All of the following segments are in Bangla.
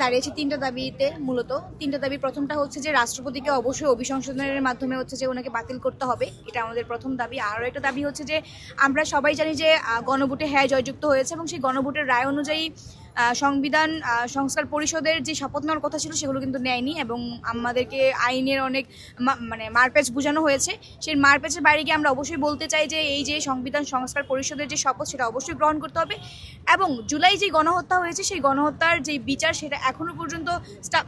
দাঁড়িয়েছি তিনটা দাবিতে। মূলত তিনটা দাবি। প্রথমটা হচ্ছে যে রাষ্ট্রপতিকে অবশ্যই অভিসংশোধনের মাধ্যমে হচ্ছে যে ওনাকে বাতিল করতে হবে, এটা আমাদের প্রথম দাবি। আরও একটা দাবি হচ্ছে যে আমরা সবাই জানি যে গণভোটে হ্যাঁ জয়যুক্ত হয়েছে এবং সেই গণভোটের রায় অনুযায়ী সংবিধান সংস্কার পরিষদের যে শপথ নেওয়ার কথা ছিল সেগুলো কিন্তু নেয়নি এবং আমাদেরকে আইনের অনেক মানে মারপ্যাচ বোঝানো হয়েছে। সেই মারপ্যাচের বাইরে গিয়ে আমরা অবশ্যই বলতে চাই যে এই যে সংবিধান সংস্কার পরিষদের যে শপথ সেটা অবশ্যই গ্রহণ করতে হবে এবং জুলাই যে গণহত্যা হয়েছে সেই গণহত্যার যে বিচার সেটা এখনো পর্যন্ত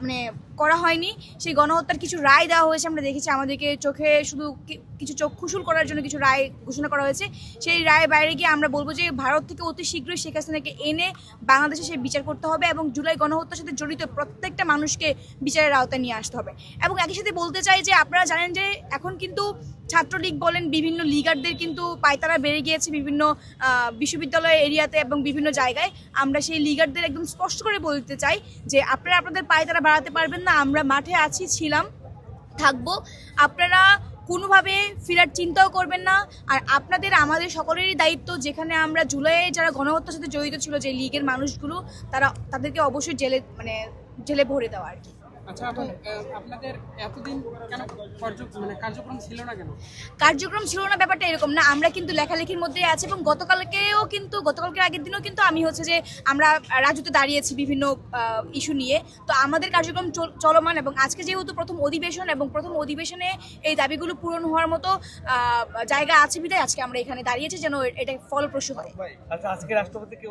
মানে করা হয়নি। সেই গণহত্যার কিছু রায় দেওয়া হয়েছে, আমরা দেখেছি আমাদেরকে চোখে শুধু কিছু চক্ষুশুল করার জন্য কিছু রায় ঘোষণা করা হয়েছে। সেই রায় বাইরে গিয়ে আমরা বলবো যে ভারত থেকে অতি শীঘ্রই শেখ হাসিনাকে এনে বাংলাদেশে সেই বিচার করতে হবে এবং জুলাই গণহত্যার সাথে জড়িত প্রত্যেকটা মানুষকে বিচারের আওতায় নিয়ে আসতে হবে। এবং একই সাথে বলতে চাই যে আপনারা জানেন যে এখন কিন্তু ছাত্রলীগ বলেন, বিভিন্ন লিগারদের কিন্তু পায়তারা বেড়ে গিয়েছে বিভিন্ন বিশ্ববিদ্যালয় এরিয়াতে এবং বিভিন্ন জায়গায়। আমরা সেই লিগারদের একদম স্পষ্ট করে বলতে চাই যে আপনারা আপনাদের পায়তারা বাড়াতে পারবেন না, আমরা মাঠে আছি, ছিলাম, থাকবো। আপনারা কোনোভাবে ফেরার চিন্তাও করবেন না। আর আপনাদের আমাদের সকলেরই দায়িত্ব, যেখানে আমরা জুলাইয়ে যারা গণহত্যার সাথে জড়িত ছিল যে লীগের মানুষগুলো, তাদেরকে অবশ্যই জেলে ভরে দেওয়া আর কি। আচ্ছা, এখন আপনাদের এতদিন কেন কার্যক্রম ছিল না কেন? কার্যক্রম ছিল না ব্যাপারটা এরকম না, আমরা কিন্তু লেখালেখির মধ্যে আছি এবং গতকালকের আগের দিনও কিন্তু আমি হচ্ছে যে আমরা রাজুতে দাঁড়িয়েছি বিভিন্ন ইস্যু নিয়ে। তো আমাদের কার্যক্রম চলমান এবং আজকে যেহেতু প্রথম অধিবেশন এবং প্রথম অধিবেশনে এই দাবিগুলো পূরণ হওয়ার মতো জায়গা আছে বিধায় আজকে আমরা এখানে দাঁড়িয়েছি যেন এটা ফলপ্রসূ হয়। আচ্ছা, আজকে রাষ্ট্রপতিকে